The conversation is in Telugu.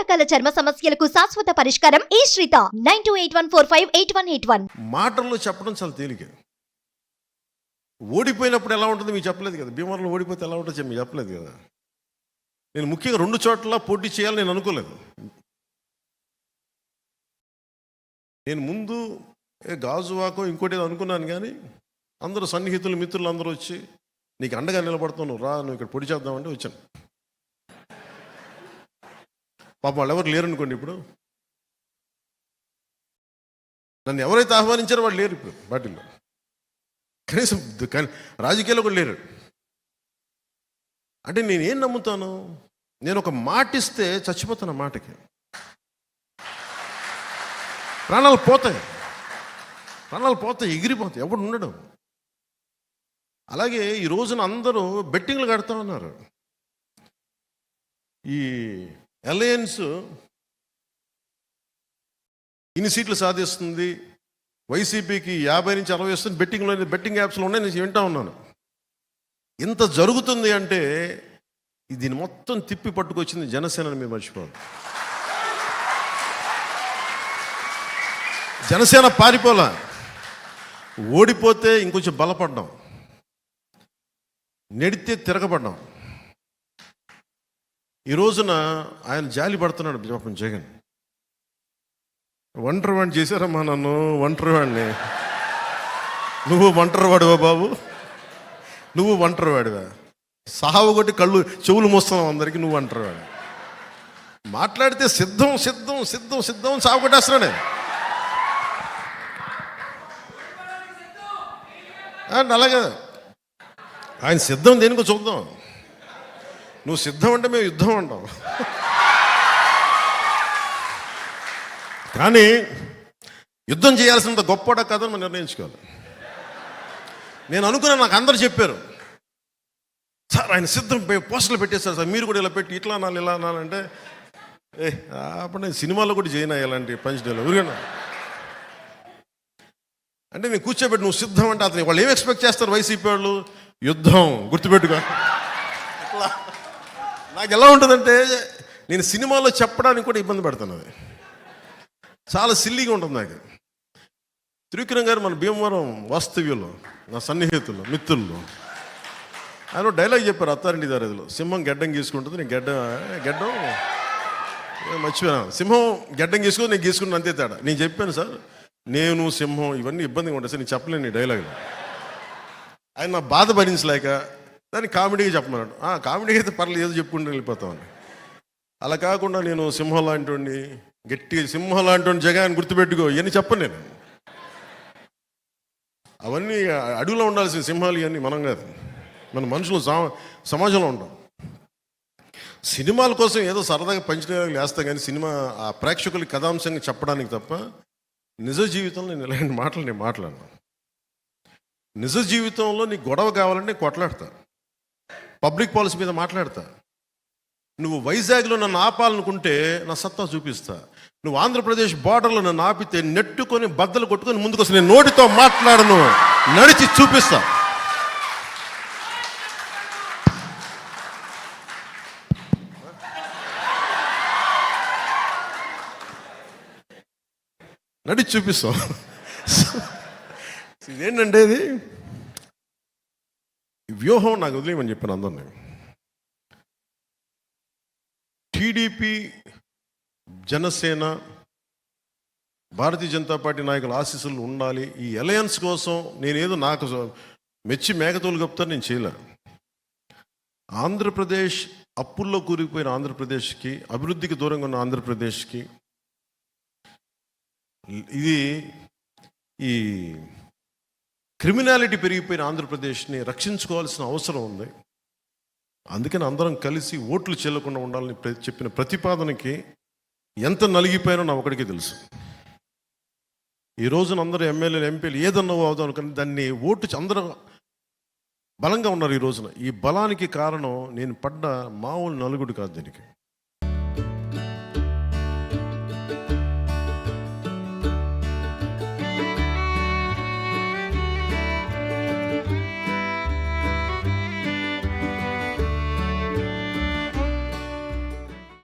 రకాల చర్మ సమస్యలకు శాశ్వత పరిష్కారం ఈ శ్రీత 9281458181. మాటల్లో చెప్పడం చాలా తేలిక. ఓడిపోయినప్పుడు ఎలా ఉంటుంది మీకు చెప్పలేదు కదా. భీమవరంలో ఓడిపోతే ఎలా ఉంటుందో మీకు చెప్పలేదు కదా. నేను ముఖ్యంగా 2 చోట్ల పోటీ చేయాలని నేను అనుకోలేదు. నేను ముందు గాజువాకో ఇంకోటి ఏదో అనుకున్నాను, కానీ అందరూ సన్నిహితులు మిత్రులు అందరూ వచ్చి నీకు అండగా నిలబడుతున్నావు, రా నువ్వు ఇక్కడ పొడి చేద్దామంటే వచ్చాను. పాపం వాళ్ళు ఎవరు లేరు అనుకోండి. ఇప్పుడు నన్ను ఎవరైతే ఆహ్వానించారో వాళ్ళు లేరు ఇప్పుడు పార్టీలో, కనీసం రాజకీయాల్లో కూడా లేరు. అంటే నేనేం నమ్ముతాను, నేను ఒక మాట ఇస్తే చచ్చిపోతాను. ఆ మాటకి ప్రాణాలు పోతాయి, ఎగిరిపోతాయి, ఎవడు ఉండడం. అలాగే ఈ రోజున అందరూ బెట్టింగ్లు కడతా ఉన్నారు. ఈ అలయన్స్ ఇన్ని సీట్లు సాధిస్తుంది, వైసీపీకి 50 నుంచి 60 వస్తుంది, బెట్టింగ్ యాప్స్లో ఉన్నాయి. నేను వింటా ఉన్నాను. ఇంత జరుగుతుంది అంటే దీన్ని మొత్తం తిప్పి పట్టుకొచ్చింది జనసేనని మీరు మర్చిపోవాలి. జనసేన పారిపోలా, ఓడిపోతే ఇంకొంచెం బలపడ్డాం, నెడితే తిరగబడ్డాం. ఈ రోజున ఆయన జాలి పడుతున్నాడు పాపం జగన్. ఒంటరి వాడిని చేశారమ్మా నన్ను, ఒంటరి వాడిని. నువ్వు ఒంటరి వాడివా బాబు, నువ్వు ఒంటరి వాడివా? సావు కొట్టి కళ్ళు చెవులు మోస్తున్నావు అందరికీ, నువ్వు ఒంటరి వాడి. మాట్లాడితే సిద్ధం సిద్ధం సిద్ధం సిద్ధం సాగు కొట్టేస్తున్నాడే. అలాగే ఆయన సిద్ధం దేనికో చూద్దాం. నువ్వు సిద్ధం అంటే మేము యుద్ధం అంటాం. కానీ యుద్ధం చేయాల్సినంత గొప్పడా కాదని మనం నిర్ణయించుకోవాలి. నేను అనుకున్నాను, నాకు అందరూ చెప్పారు, సార్ ఆయన సిద్ధం పోస్టర్లు పెట్టేశారు సార్, మీరు కూడా ఇలా పెట్టి ఇట్లా అనాలి ఇలా అనాలంటే అప్పుడు నేను సినిమాలో కూడా చేయను ఇలాంటి పంచడేలో ఊరికన్నా. అంటే నేను కూర్చోబెట్టి నువ్వు సిద్ధం అంటే అతను వాళ్ళు ఏం ఎక్స్పెక్ట్ చేస్తారు వైసీపీ వాళ్ళు? యుద్ధం, గుర్తుపెట్టుకో. నాకు ఎలా ఉంటుందంటే నేను సినిమాలో చెప్పడానికి కూడా ఇబ్బంది పడుతున్నాను. అది చాలా సిల్లీగా ఉంటుంది నాకు. త్రివిక్రమ్ గారు మన భీమవరం వాస్తవ్యంలో నా సన్నిహితులు మిత్రులు ఆయన డైలాగ్ చెప్పారు అత్తారింటి దారిలో, సింహం గెడ్డం గీసుకుంటుంది, నేను గెడ్డం మర్చిపోయాను. సింహం గెడ్డం గీసుకుని నేను గీసుకున్నాను, అంతే తేడా. నేను చెప్పాను సార్, నేను సింహం ఇవన్నీ ఇబ్బందిగా ఉంటాయి సార్, నేను చెప్పలేను ఈ డైలాగ్లో. ఆయన నా బాధ భరించలేక దాన్ని కామెడీగా చెప్పమన్నాడు. కామెడీగా అయితే పర్లేదు, ఏదో చెప్పుకుంటూ వెళ్ళిపోతామని. అలా కాకుండా నేను సింహం లాంటి వాడిని, గట్టిగా సింహం లాంటి వాడిని జగన్ గుర్తుపెట్టుకో ఇవన్నీ చెప్పను నేను. అవన్నీ అడవిలో ఉండాల్సిన సింహాలు ఇవన్నీ మనం కాదు, మన మనుషులు సమాజంలో ఉంటాం. సినిమాల కోసం ఏదో సరదాగా పంచడానికి వేస్తాం, కానీ సినిమా ఆ ప్రేక్షకులకి కథాంశంగా చెప్పడానికి తప్ప నిజ జీవితంలో నేను ఇలాంటి మాటలు నేను మాట్లాడను. నిజ జీవితంలో నీకు గొడవ కావాలంటే నేను కొట్లాడతా, పబ్లిక్ పాలసీ మీద మాట్లాడతా. నువ్వు వైజాగ్లో నన్ను ఆపాలనుకుంటే నా సత్తా చూపిస్తా. నువ్వు ఆంధ్రప్రదేశ్ బార్డర్లో నన్ను ఆపితే నెట్టుకొని బద్దలు కొట్టుకొని ముందుకు వస్తే నేను నోటితో మాట్లాడను, నడిచి చూపిస్తా. నడిచి చూపిస్తాం. ఇదేంటంటే ఇది వ్యూహం నాకు వదిలేయమని చెప్పాను అందరినీ. టీడీపీ, జనసేన, భారతీయ జనతా పార్టీ నాయకుల ఆశీస్సులు ఉండాలి. ఈ అలయన్స్ కోసం నేనేదో నాకు మెచ్చి మేకతోలు కప్తాను, నేను చేయలే. ఆంధ్రప్రదేశ్ అప్పుల్లో కూరుకుపోయిన ఆంధ్రప్రదేశ్కి, అభివృద్ధికి దూరంగా ఉన్న ఆంధ్రప్రదేశ్కి, ఇది ఈ క్రిమినాలిటీ పెరిగిపోయిన ఆంధ్రప్రదేశ్ని రక్షించుకోవాల్సిన అవసరం ఉంది. అందుకని అందరం కలిసి ఓట్లు చెల్లకుండా ఉండాలని చెప్పిన ప్రతిపాదనకి ఎంత నలిగిపోయినో నా ఒకడికి తెలుసు. ఈ రోజున అందరూ ఎమ్మెల్యేలు, ఎంపీలు ఏదన్నా అవుదాం కానీ దాన్ని ఓటు అందరూ బలంగా ఉన్నారు ఈ రోజున. ఈ బలానికి కారణం నేను పడ్డ మామూలు నలుగుడు కాదు. దీనికి